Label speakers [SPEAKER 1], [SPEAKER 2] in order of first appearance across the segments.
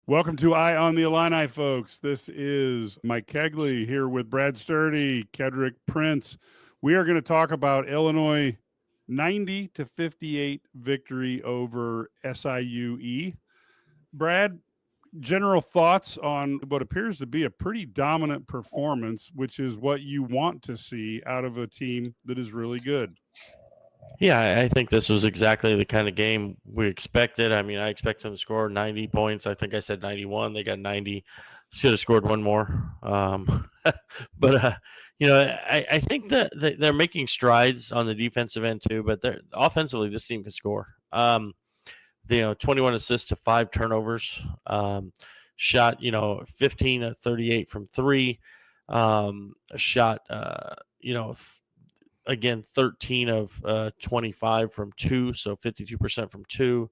[SPEAKER 1] Welcome to Eye on the Illini, folks. This is Mike Cagley here with Brad Sturdy, Kedric Prince. We are going to talk about Illinois 90-58 victory over SIUE. Brad, general thoughts on what appears to be a pretty dominant performance, which is what you want to see out of a team that is really good.
[SPEAKER 2] Yeah, I think this was exactly the kind of game we expected. I mean, I expect them to score 90 points. I think I said 91. They got 90. Should have scored one more. I think that they're making strides on the defensive end too, but they're offensively, this team can score. 21 assists to 5 turnovers. Shot, 15 of 38 from 3. Shot, again 13 of 25 from 2, so 52% from 2,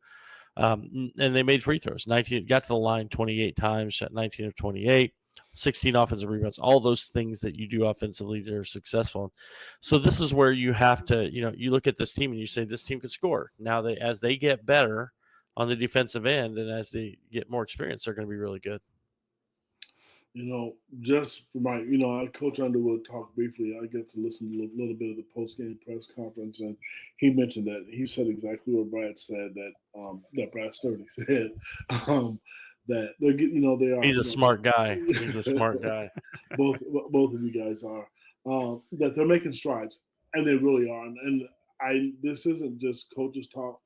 [SPEAKER 2] and they made free throws. 19 got to the line 28 times, shot 19 of 28, 16 offensive rebounds, all those things that you do offensively that are successful. So this is where you have to, you look at this team and you say this team could score. Now as they get better on the defensive end and as they get more experience, they're going to be really good.
[SPEAKER 3] Just for my, Coach Underwood talked briefly. I get to listen to a little bit of the post game press conference, and he mentioned that he said exactly what Brad said, that Brad Sturdy said, that they are.
[SPEAKER 2] He's a smart guy. He's a smart guy.
[SPEAKER 3] both of you guys are that they're making strides, and they really are. And this isn't just coaches talk.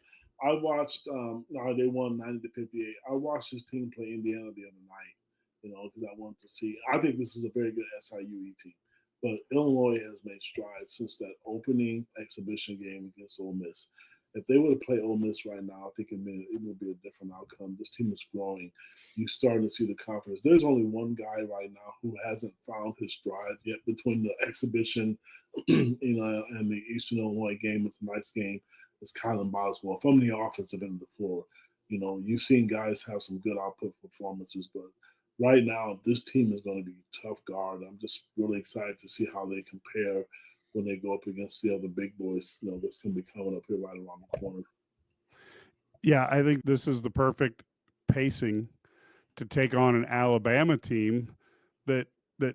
[SPEAKER 3] I watched. They won 90-58. I watched this team play Indiana the other night. Because I wanted to see. I think this is a very good SIUE team. But Illinois has made strides since that opening exhibition game against Ole Miss. If they were to play Ole Miss right now, I think it would be a different outcome. This team is growing. You're starting to see the confidence. There's only one guy right now who hasn't found his stride yet between the exhibition, and the Eastern Illinois game. It's a nice game. It's Kylan Boswell from the offensive end of the floor. You've seen guys have some good output performances, but right now, this team is going to be a tough guard. I'm just really excited to see how they compare when they go up against the other big boys, that's going to be coming up here right around the corner.
[SPEAKER 1] Yeah, I think this is the perfect pacing to take on an Alabama team that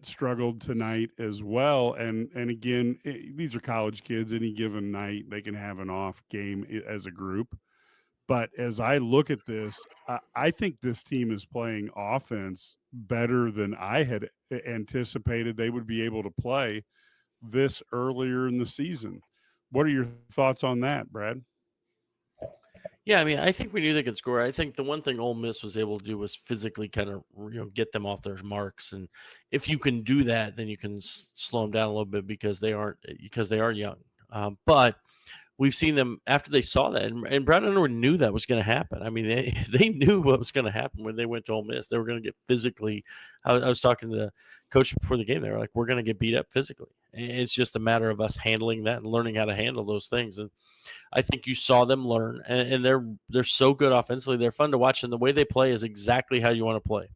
[SPEAKER 1] struggled tonight as well. And again, these are college kids. Any given night, they can have an off game as a group. But as I look at this, I think this team is playing offense better than I had anticipated they would be able to play this earlier in the season. What are your thoughts on that, Brad?
[SPEAKER 2] Yeah, I mean, I think we knew they could score. I think the one thing Ole Miss was able to do was physically kind of get them off their marks, and if you can do that, then you can slow them down a little bit because they are young. But we've seen them after they saw that, and Brad Underwood knew that was going to happen. I mean, they knew what was going to happen when they went to Ole Miss. They were going to get physically. I was talking to the coach before the game. They were like, "We're going to get beat up physically. It's just a matter of us handling that and learning how to handle those things." And I think you saw them learn, and they're so good offensively. They're fun to watch, and the way they play is exactly how you want to play.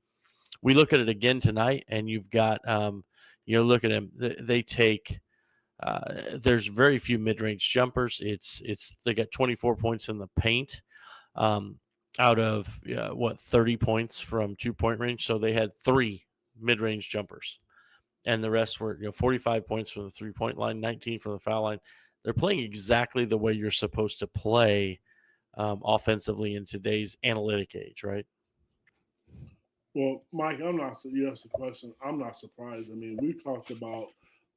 [SPEAKER 2] We look at it again tonight, and you've got, look at them. They take. There's very few mid-range jumpers. They got 24 points in the paint, out of 30 points from 2-point range. So they had 3 mid-range jumpers, and the rest were 45 points from the 3-point line, 19 from the foul line. They're playing exactly the way you're supposed to play offensively in today's analytic age, right?
[SPEAKER 3] Well, Mike, you asked the question. I'm not surprised. I mean, we've talked about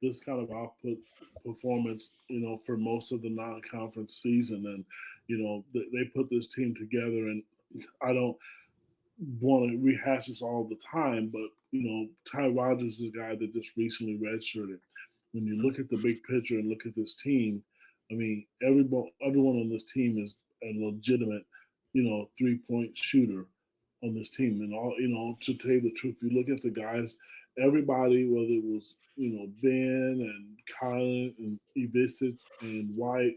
[SPEAKER 3] this kind of output performance, for most of the non-conference season, and they put this team together. And I don't want to rehash this all the time, but Ty Rogers is a guy that just recently redshirted. When you look at the big picture and look at this team, I mean, everyone on this team is a legitimate, 3-point shooter on this team. And to tell you the truth, you look at the guys, everybody, whether it was, Ben and Colin and Ivisic and White,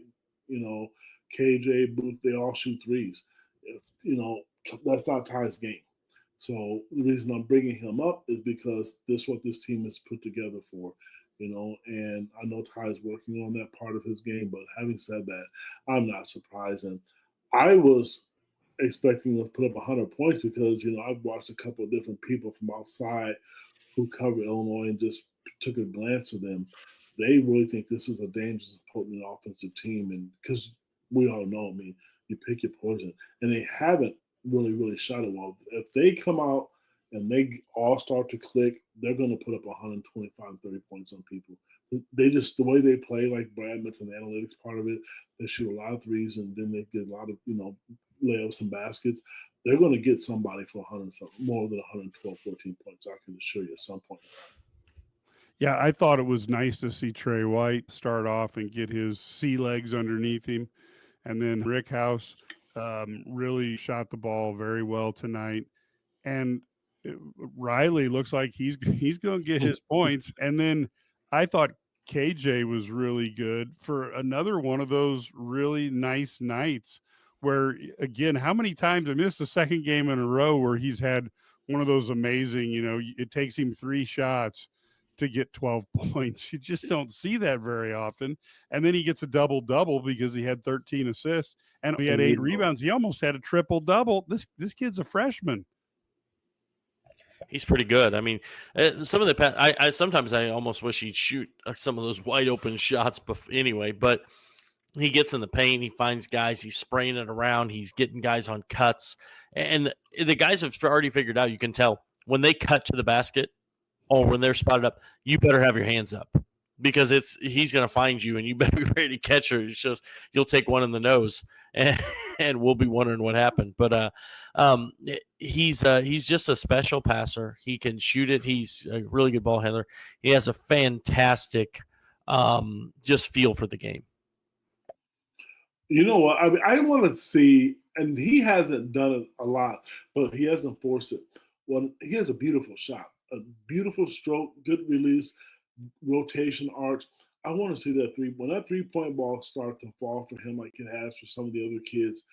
[SPEAKER 3] KJ Booth, they all shoot threes. That's not Ty's game. So the reason I'm bringing him up is because this is what this team is put together for. And I know Ty's working on that part of his game, but having said that, I'm not surprised. And I was expecting to put up 100 points because, I've watched a couple of different people from outside who cover Illinois and just took a glance at them. They really think this is a dangerous, potent offensive team. And because we all know, I mean, you pick your poison. And they haven't really shot it well. If they come out and they all start to click, they're going to put up 125, 30 points on people. They just, the way they play, like Brad mentioned, the analytics part of it, they shoot a lot of threes and then they get a lot of, layups and baskets. They're going to get somebody for 100, more than 112, 14 points. I can assure you at some point.
[SPEAKER 1] Yeah, I thought it was nice to see Trey White start off and get his sea legs underneath him. And then Rick House really shot the ball very well tonight. And Riley looks like he's going to get his points. And then I thought KJ was really good for another one of those really nice nights where, again, how many times I missed the second game in a row where he's had one of those amazing, it takes him 3 shots to get 12 points. You just don't see that very often. And then he gets a double-double because he had 13 assists and he had 8 rebounds. He almost had a triple-double. This kid's a freshman.
[SPEAKER 2] He's pretty good. I mean, some of the I sometimes I almost wish he'd shoot some of those wide open shots anyway, but he gets in the paint, he finds guys, he's spraying it around, he's getting guys on cuts. And the guys have already figured out, you can tell when they cut to the basket or when they're spotted up, you better have your hands up because he's going to find you and you better be ready to catch her. It's just you'll take one in the nose and we'll be wondering what happened. But he's just a special passer. He can shoot it. He's a really good ball handler. He has a fantastic just feel for the game.
[SPEAKER 3] You know what? I want to see, and he hasn't done it a lot, but he hasn't forced it. Well, he has a beautiful shot, a beautiful stroke, good release, rotation arch. I want to see that when that 3-point ball starts to fall for him like it has for some of the other kids.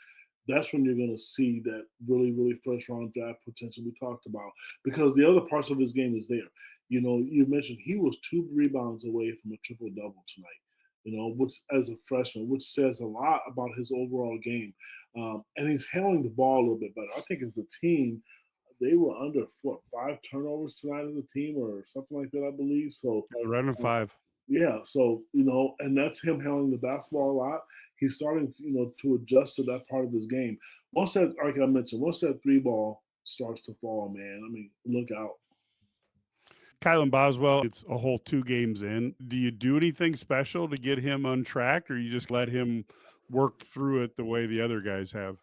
[SPEAKER 3] That's when you're going to see that really first round draft potential we talked about because the other parts of his game is there. You mentioned he was 2 rebounds away from a triple double tonight. Which as a freshman, which says a lot about his overall game. And he's handling the ball a little bit better. I think as a team, they were under 5 turnovers tonight as a team or something like that, I believe. So
[SPEAKER 1] right on 5.
[SPEAKER 3] Yeah, so and that's him handling the basketball a lot. He's starting, to adjust to that part of his game. Once that, like I mentioned, once that 3 ball starts to fall, man, I mean, look out.
[SPEAKER 1] Kylan Boswell, it's a whole 2 games in. Do you do anything special to get him on track, or you just let him work through it the way the other guys have?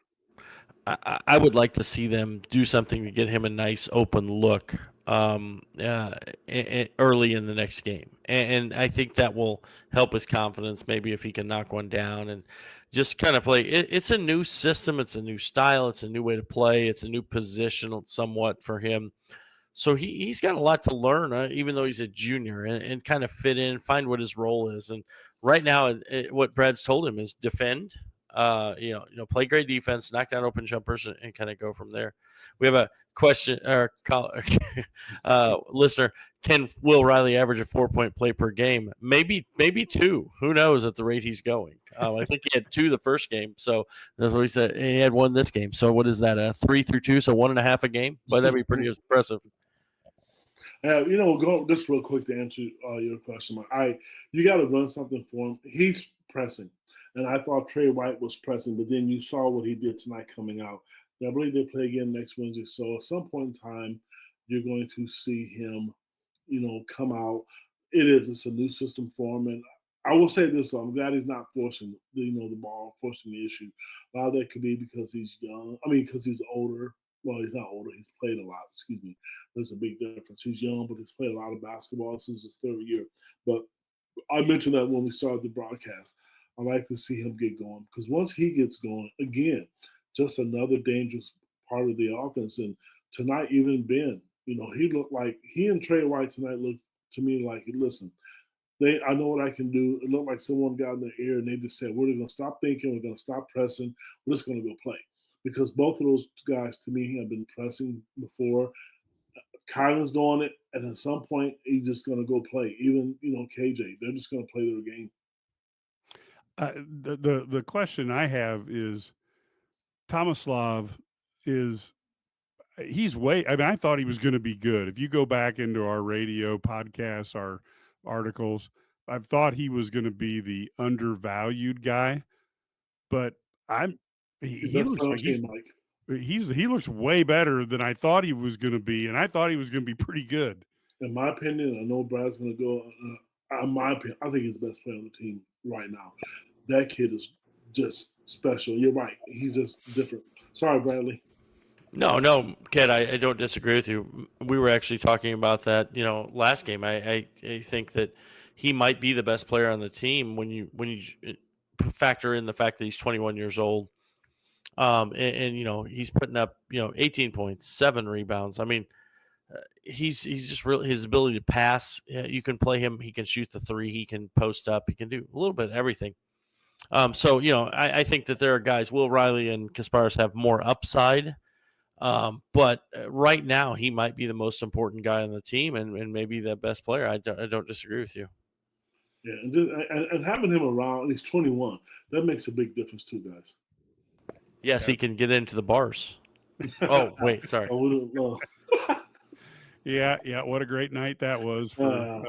[SPEAKER 2] I would like to see them do something to get him a nice open look early in the next game. And I think that will help his confidence, maybe if he can knock one down and just kind of play. It's a new system. It's a new style. It's a new way to play. It's a new position somewhat for him. So he's got a lot to learn, even though he's a junior, and kind of fit in, find what his role is. And right now, what Brad's told him is defend, play great defense, knock down open jumpers, and kind of go from there. We have a question, or listener: Can Will Riley average a 4-point play per game? Maybe 2. Who knows at the rate he's going? I think he had 2 the first game, so that's what he said. And he had 1 this game. So what is that? 3 through 2, so 1.5 a game. But that'd be pretty impressive.
[SPEAKER 3] Go just real quick to answer your question. You got to run something for him. He's pressing, and I thought Trey White was pressing, but then you saw what he did tonight coming out. And I believe they play again next Wednesday. So at some point in time, you're going to see him, come out. It's a new system for him, and I will say this: I'm glad he's not forcing, the ball, forcing the issue. A lot of that could be because he's young. I mean, because he's older. Well, he's not older. He's played a lot. Excuse me. There's a big difference. He's young, but he's played a lot of basketball since his 3rd year. But I mentioned that when we started the broadcast. I like to see him get going because once he gets going, again, just another dangerous part of the offense. And tonight, even Ben, he looked like he and Trey White tonight looked to me like, listen, I know what I can do. It looked like someone got in their ear and they just said, we're going to stop thinking. We're going to stop pressing. We're just going to go play. Because both of those guys, to me, have been pressing before. Kylan's doing it, and at some point, he's just going to go play. Even, KJ, they're just going to play their game.
[SPEAKER 1] The question I have is, Tomislav he's way. I mean, I thought he was going to be good. If you go back into our radio podcasts, our articles, I've thought he was going to be the undervalued guy, but he looks like he looks way better than I thought he was going to be, and I thought he was going to be pretty good.
[SPEAKER 3] In my opinion, I know Brad's going to go. In my opinion, I think he's the best player on the team right now. That kid is just special. You're right. He's just different. Sorry, Bradley.
[SPEAKER 2] No, Ked, I don't disagree with you. We were actually talking about that, last game. I think that he might be the best player on the team when you factor in the fact that he's 21 years old. And he's putting up 18 points, 7 rebounds. I mean, he's just really, his ability to pass. You can play him. He can shoot the three. He can post up. He can do a little bit of everything. So I think that there are guys. Will Riley and Kasparis have more upside. But right now he might be the most important guy on the team and maybe the best player. I don't disagree with you.
[SPEAKER 3] Yeah, and having him around, he's 21. That makes a big difference too, guys.
[SPEAKER 2] Yes, he can get into the bars. Oh, wait, sorry.
[SPEAKER 1] Yeah. What a great night that was for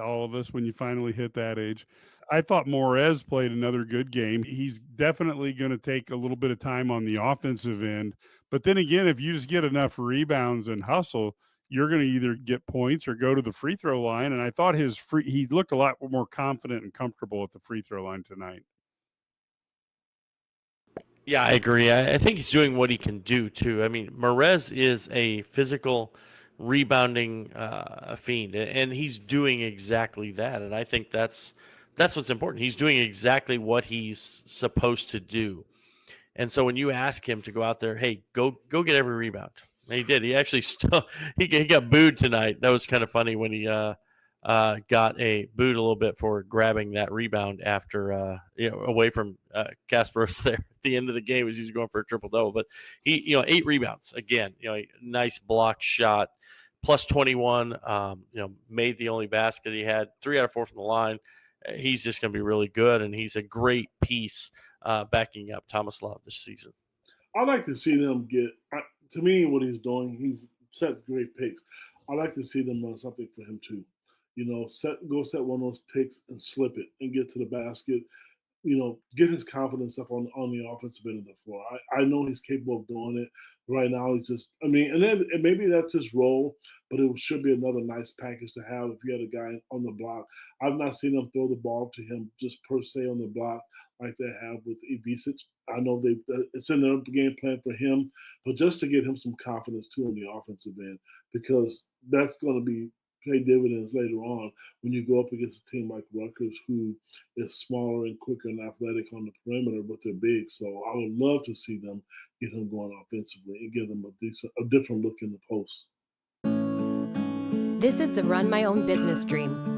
[SPEAKER 1] all of us when you finally hit that age. I thought Morez played another good game. He's definitely going to take a little bit of time on the offensive end. But then again, if you just get enough rebounds and hustle, you're going to either get points or go to the free throw line. And I thought he looked a lot more confident and comfortable at the free throw line tonight.
[SPEAKER 2] Yeah, I agree. I think he's doing what he can do too. I mean, Morez is a physical rebounding fiend, and he's doing exactly that. And I think that's what's important. He's doing exactly what he's supposed to do. And so when you ask him to go out there, hey, go get every rebound. And he did. He actually he got booed tonight. That was kind of funny when he got booed a little bit for grabbing that rebound after away from Kasparis there at the end of the game as he's going for a triple double. But he 8 rebounds again. Nice block shot, plus 21. Made the only basket he had. 3 out of 4 from the line. He's just going to be really good, and he's a great piece backing up Tomislav this season.
[SPEAKER 3] I like to see them get. To me, what he's doing, he's set great picks. I like to see them run something for him too. Go set one of those picks and slip it and get to the basket. Get his confidence up on the offensive end of the floor. I know he's capable of doing it. Right now, he's just. And then maybe that's his role, but it should be another nice package to have if you had a guy on the block. I've not seen them throw the ball to him just per se on the block like they have with Ivisic. I know it's in their game plan for him, but just to get him some confidence too on the offensive end, because that's going to pay dividends later on when you go up against a team like Rutgers, who is smaller and quicker and athletic on the perimeter, but they're big. So I would love to see them get him going offensively and give them a different look in the post.
[SPEAKER 4] This is the Run My Own Business dream.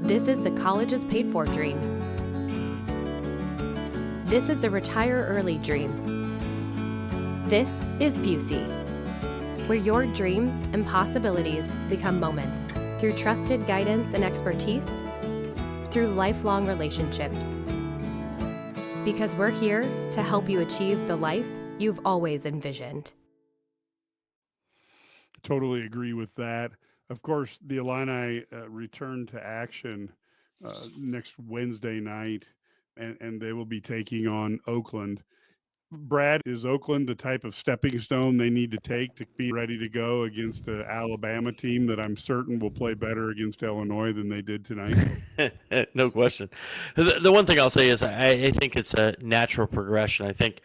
[SPEAKER 4] This is the College is Paid For dream. This is the Retire Early dream. This is Busey, where your dreams and possibilities become moments through trusted guidance and expertise, through lifelong relationships. Because we're here to help you achieve the life you've always envisioned.
[SPEAKER 1] Totally agree with that. Of course, the Illini return to action next Wednesday night, and they will be taking on Oakland. Brad, is Oakland the type of stepping stone they need to take to be ready to go against an Alabama team that I'm certain will play better against Illinois than they did tonight?
[SPEAKER 2] No question. The one thing I'll say is I think it's a natural progression. I think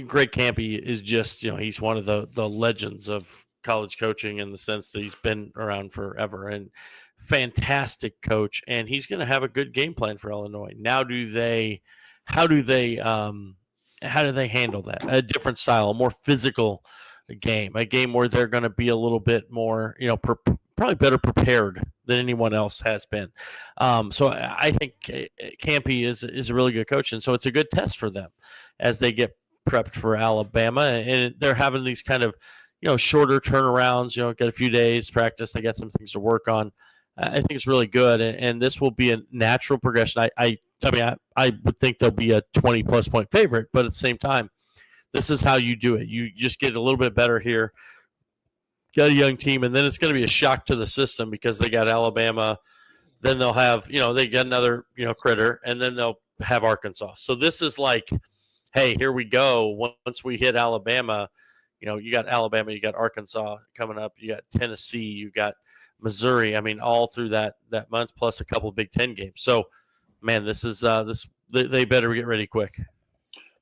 [SPEAKER 2] Greg Kampe is just, he's one of the legends of college coaching in the sense that he's been around forever and fantastic coach. And he's going to have a good game plan for Illinois. Now, how do they handle that? A different style, a more physical game, a game where they're going to be a little bit more, probably better prepared than anyone else has been. So I think Kampe is a really good coach. And so it's a good test for them as they get prepped for Alabama. And they're having these kind of, shorter turnarounds, get a few days practice. They got some things to work on. I think it's really good. And this will be a natural progression. I I mean, I would think they'll be a 20-plus point favorite, but at the same time, this is how you do it. You just get a little bit better here, got a young team, and then it's going to be a shock to the system because they got Alabama. Then they'll have, they get another, critter, and then they'll have Arkansas. So this is like, hey, here we go. Once we hit Alabama, you got Alabama, you got Arkansas coming up, you got Tennessee, you got Missouri. I mean, all through that month, plus a couple of Big Ten games. So, man, this is they better get ready quick.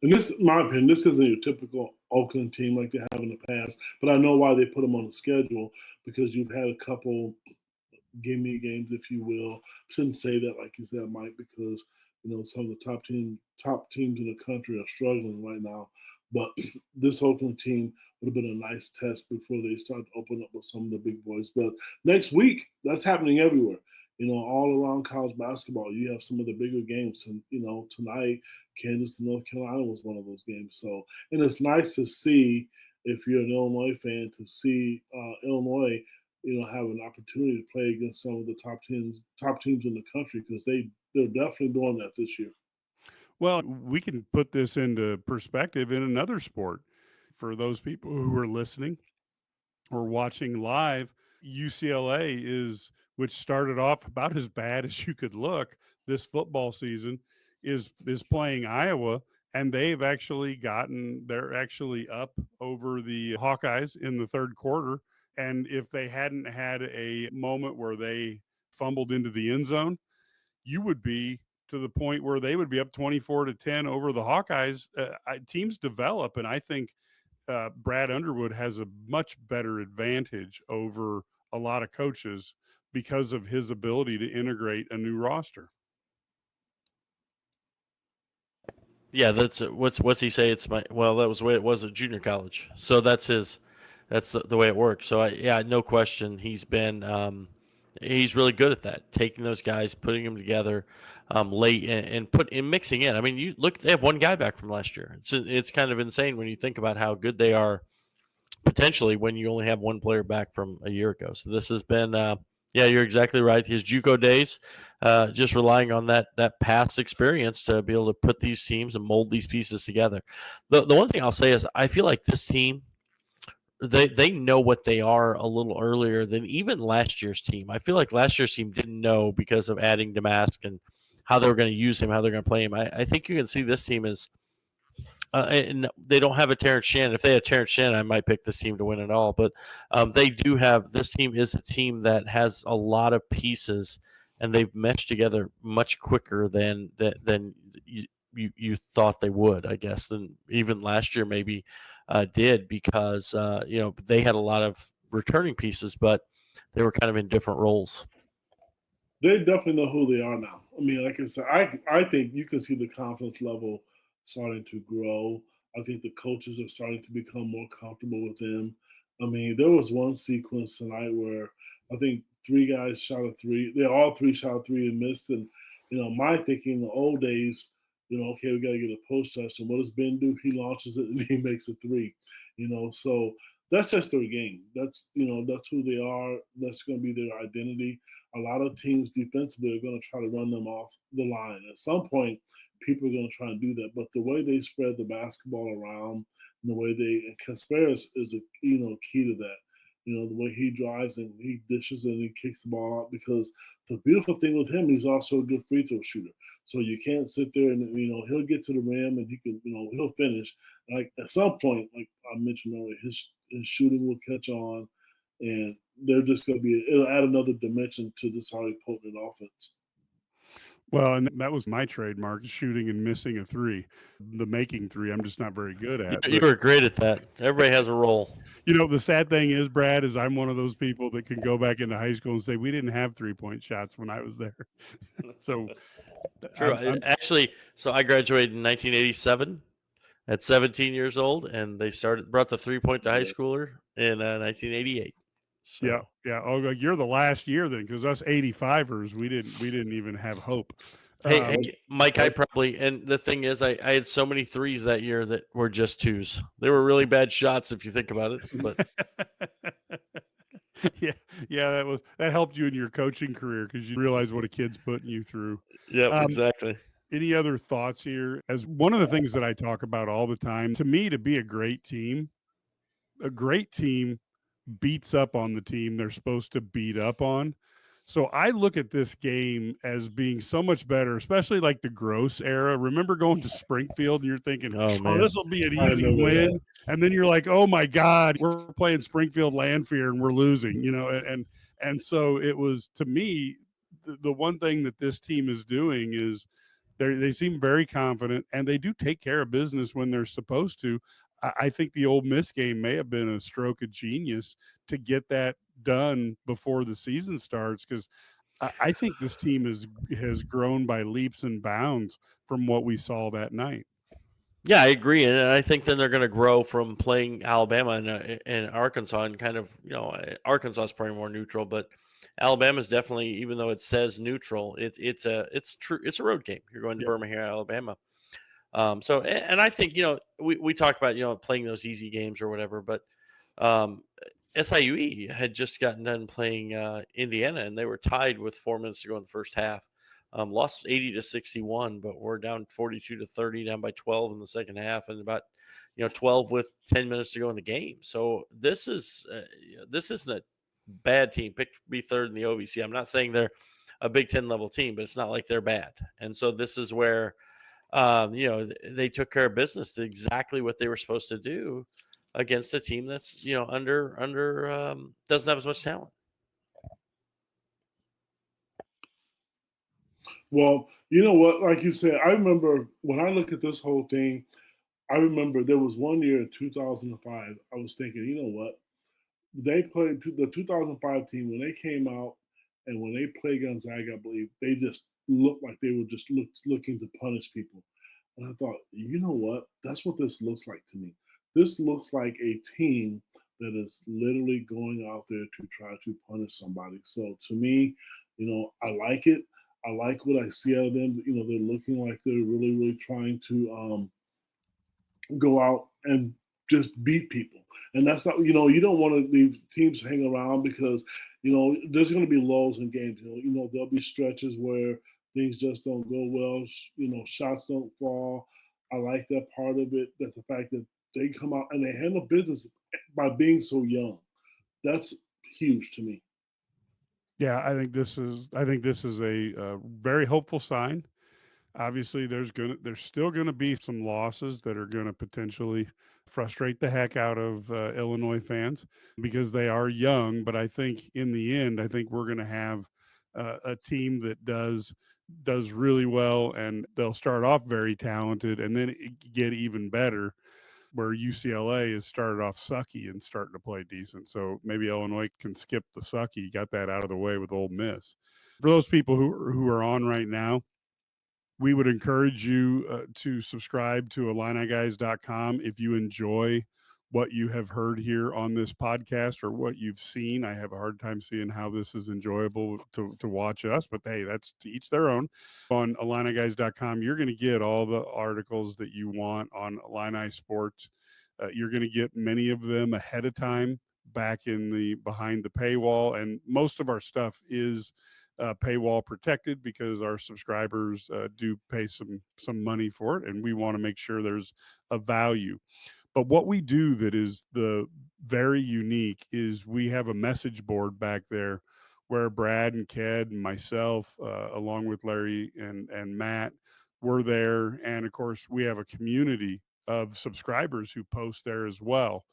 [SPEAKER 3] And this, in my opinion, this isn't your typical Oakland team like they have in the past. But I know why they put them on the schedule, because you've had a couple gimme games, if you will. Shouldn't say that like you said, Mike, because some of the top teams in the country are struggling right now. But this Oakland team would have been a nice test before they start to open up with some of the big boys. But next week, that's happening everywhere. All around college basketball, you have some of the bigger games. And, tonight, Kansas and North Carolina was one of those games. So, and it's nice to see, if you're an Illinois fan, to see Illinois, have an opportunity to play against some of the top teams in the country, because they're definitely doing that this year.
[SPEAKER 1] Well, we can put this into perspective in another sport. For those people who are listening or watching live, UCLA which started off about as bad as you could look this football season, is playing Iowa, and they're actually up over the Hawkeyes in the third quarter. And if they hadn't had a moment where they fumbled into the end zone, you would be to the point where they would be up 24-10 over the Hawkeyes. Teams develop, and I think Brad Underwood has a much better advantage over a lot of coaches because of his ability to integrate a new roster.
[SPEAKER 2] Yeah, that's what's he say? That was the way it was at junior college. So that's the way it works. So no question, he's been he's really good at that, taking those guys, putting them together late and mixing in. I mean, you look, they have one guy back from last year. It's kind of insane when you think about how good they are potentially when you only have one player back from a year ago. So this has been you're exactly right. His JUCO days, just relying on that past experience to be able to put these teams and mold these pieces together. The one thing I'll say is I feel like this team, they know what they are a little earlier than even last year's team. I feel like last year's team didn't know because of adding Damask and how they were going to use him, how they're going to play him. I think you can see this team is and they don't have a Terrence Shannon. If they had Terrence Shannon, I might pick this team to win it all. But they do have, this team is a team that has a lot of pieces, and they've meshed together much quicker than you thought they would, I guess, than even last year maybe did, because they had a lot of returning pieces, but they were kind of in different roles.
[SPEAKER 3] They definitely know who they are now. I mean, like I said, I think you can see the confidence level starting to grow. I think the coaches are starting to become more comfortable with them. I mean, there was one sequence tonight where I think three guys shot a three. All three shot a three and missed. And, my thinking in the old days, okay, we got to get a post touch. And what does Ben do? He launches it and he makes a three. So that's just their game. That's who they are. That's going to be their identity. A lot of teams defensively are going to try to run them off the line. At some point, people are going to try and do that. But the way they spread the basketball around, and the way and Kasparis is a key to that. The way he drives and he dishes and he kicks the ball out, because the beautiful thing with him, he's also a good free throw shooter. So you can't sit there and he'll get to the rim and he can he'll finish. Like at some point, like I mentioned earlier, his shooting will catch on, and they're just going to it'll add another dimension to this already potent offense.
[SPEAKER 1] Well, and that was my trademark, shooting and missing a three. The making three, I'm just not very good at.
[SPEAKER 2] You were great at that. Everybody has a role.
[SPEAKER 1] The sad thing is, Brad, is I'm one of those people that can go back into high school and say, we didn't have 3-point shots when I was there. So
[SPEAKER 2] true. Actually, so I graduated in 1987 at 17 years old, and they brought the 3-point to high schooler in 1988. So.
[SPEAKER 1] Yeah. Oh, you're the last year then, because us 85ers, we didn't even have hope.
[SPEAKER 2] Hey, Mike, and the thing is, I had so many threes that year that were just twos. They were really bad shots if you think about it. But
[SPEAKER 1] yeah, that helped you in your coaching career, because you realize what a kid's putting you through.
[SPEAKER 2] Yeah, exactly.
[SPEAKER 1] Any other thoughts here? As one of the things that I talk about all the time, to me, to be a great team beats up on the team they're supposed to beat up on. So I look at this game as being so much better, especially like the Gross era. Remember going to Springfield and you're thinking,
[SPEAKER 2] Oh
[SPEAKER 1] oh,
[SPEAKER 2] man,
[SPEAKER 1] this will be an
[SPEAKER 3] I
[SPEAKER 1] easy
[SPEAKER 3] remember
[SPEAKER 1] win.
[SPEAKER 3] that.
[SPEAKER 1] And then you're like, oh my God, we're playing Springfield Landfear and we're losing, and so it was, to me, the one thing that this team is doing is they seem very confident and they do take care of business when they're supposed to. I think the Ole Miss game may have been a stroke of genius to get that done before the season starts, because I think this team has grown by leaps and bounds from what we saw that night.
[SPEAKER 2] yeah, I agree, and I think then they're going to grow from playing Alabama and Arkansas, and kind of Arkansas is probably more neutral, but Alabama's definitely, even though it says neutral, it's a road game. You're going to
[SPEAKER 3] Yep.
[SPEAKER 2] Birmingham, Alabama. So, and I think, we talk about, playing those easy games or whatever, but SIUE had just gotten done playing Indiana, and they were tied with 4 minutes to go in the first half. Lost 80-61, but we're down 42-30, down by 12 in the second half, and about 12 with 10 minutes to go in the game. So this isn't a bad team. Picked to be third in the OVC. I'm not saying they're a Big Ten level team, but it's not like they're bad. And so this is where they took care of business, exactly what they were supposed to do against a team that's under doesn't have as much talent.
[SPEAKER 3] Well, you know what? Like you said, I remember when I look at this whole thing, I remember there was one year in 2005. I was thinking, you know what? They played the 2005 team when they came out, and when they played Gonzaga, I believe they just looked like they were just looking to punish people. And I thought, you know what? That's what this looks like to me. This looks like a team that is literally going out there to try to punish somebody. So to me, I like it. I like what I see out of them. They're looking like they're really, really trying to go out and just beat people. And that's not, you don't want to leave teams hang around because, there's going to be lulls in games. There'll be stretches where things just don't go well. Shots don't fall. I like that part of it. That's the fact that they come out and they handle business by being so young. That's huge to me.
[SPEAKER 1] Yeah, I think this is a very hopeful sign. Obviously, there's still gonna be some losses that are gonna potentially frustrate the heck out of Illinois fans because they are young. But I think in the end, I think we're gonna have a team that does really well, and they'll start off very talented and then get even better. Where UCLA has started off sucky and starting to play decent. So maybe Illinois can skip the sucky, got that out of the way with Ole Miss. For those people who are on right now, we would encourage you to subscribe to IlliniGuys.com if you enjoy what you have heard here on this podcast or what you've seen. I have a hard time seeing how this is enjoyable to watch us, but hey, that's to each their own. On IlliniGuys.com, you're going to get all the articles that you want on Illini sports. You're going to get many of them ahead of time back in the behind the paywall, and most of our stuff is paywall protected because our subscribers do pay some money for it, and we want to make sure there's a value. But what we do that is the very unique is we have a message board back there where Brad and Ked and myself, along with Larry and Matt, were there, and of course we have a community of subscribers who post there as well.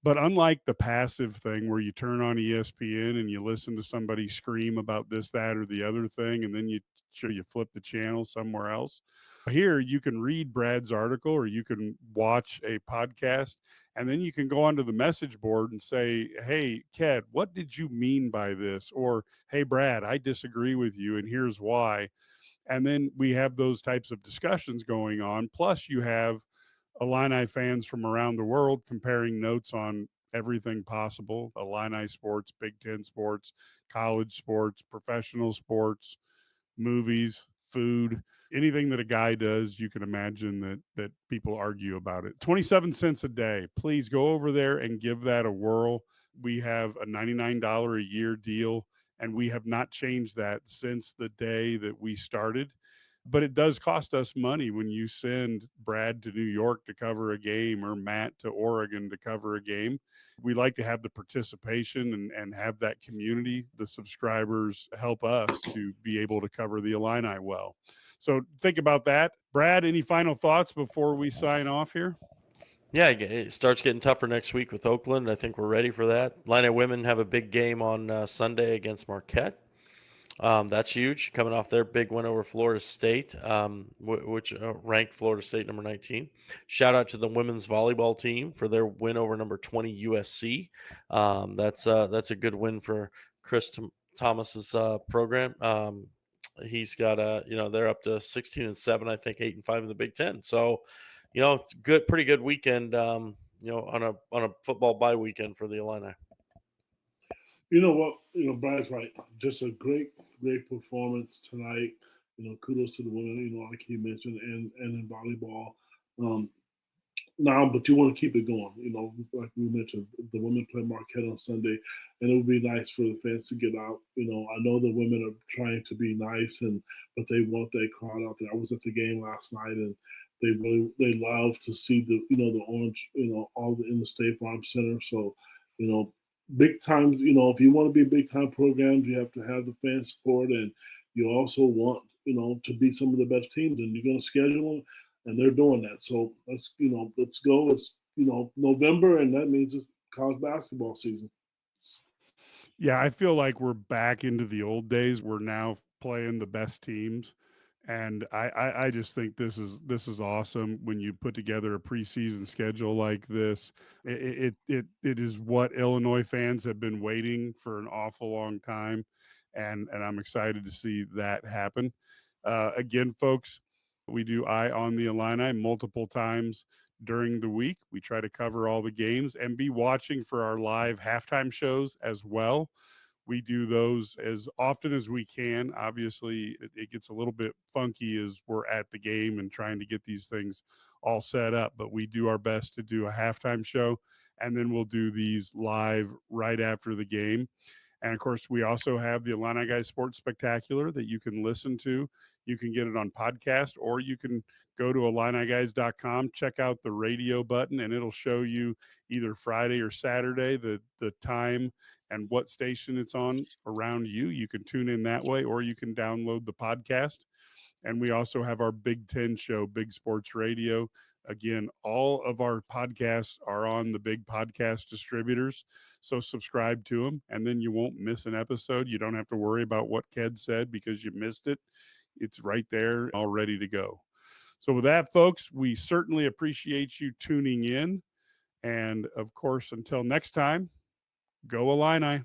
[SPEAKER 1] But unlike the passive thing where you turn on ESPN and you listen to somebody scream about this, that, or the other thing, and then you flip the channel somewhere else, here you can read Brad's article or you can watch a podcast, and then you can go onto the message board and say, hey, Ked, what did you mean by this? Or, hey, Brad, I disagree with you, and here's why. And then we have those types of discussions going on. Plus, you have Illini fans from around the world comparing notes on everything possible: Illini sports, Big Ten sports, college sports, professional sports, movies, food, anything that a guy does, you can imagine that people argue about it. 27 cents a day. Please go over there and give that a whirl. We have a $99 a year deal, and we have not changed that since the day that we started. but it does cost us money when you send Brad to New York to cover a game or Matt to Oregon to cover a game. We like to have the participation and have that community. The subscribers help us to be able to cover the Illini well. So think about that. Brad, any final thoughts before we sign off here?
[SPEAKER 2] Yeah, it starts getting tougher next week with Oakland. I think we're ready for that. Illini women have a big game on Sunday against Marquette. That's huge, coming off their big win over Florida State, which ranked Florida State number 19. Shout out to the women's volleyball team for their win over number 20 USC. That's a good win for Chris Thomas's program. He's got they're up to 16-7, I think 8-5 in the Big Ten. So, it's good, pretty good weekend. On a football bye weekend for the Illini.
[SPEAKER 3] You know what? Brad's right. Just a great performance tonight. Kudos to the women, like he mentioned, and in volleyball. Now, but you want to keep it going. Like we mentioned, the women play Marquette on Sunday, and it would be nice for the fans to get out. I know the women are trying to be nice, but they want that crowd out there. I was at the game last night, and they love to see the orange, all in the State Farm Center. So, big time. If you want to be a big time program, you have to have the fan support, and you also want to be some of the best teams, and you're going to schedule them, and they're doing that. So let's go. It's November, and that means it's college basketball season.
[SPEAKER 1] Yeah, I feel like we're back into the old days. We're now playing the best teams. And I just think this is awesome when you put together a preseason schedule like this. It is what Illinois fans have been waiting for an awful long time, and I'm excited to see that happen. Again, folks, we do Eye on the Illini multiple times during the week. We try to cover all the games and be watching for our live halftime shows as well. We do those as often as we can. Obviously, it gets a little bit funky as we're at the game and trying to get these things all set up, but we do our best to do a halftime show, and then we'll do these live right after the game. And of course, we also have the IlliniGuys Sports Spectacular that you can listen to. You can get it on podcast, or you can go to IlliniGuys.com, check out the radio button, and it'll show you either Friday or Saturday the time and what station it's on around you. You can tune in that way, or you can download the podcast. And we also have our Big Ten show, Big Sports Radio. Again, all of our podcasts are on the big podcast distributors. So subscribe to them, and then you won't miss an episode. You don't have to worry about what Ked said because you missed it. It's right there, all ready to go. So with that, folks, we certainly appreciate you tuning in. And of course, until next time, go Illini.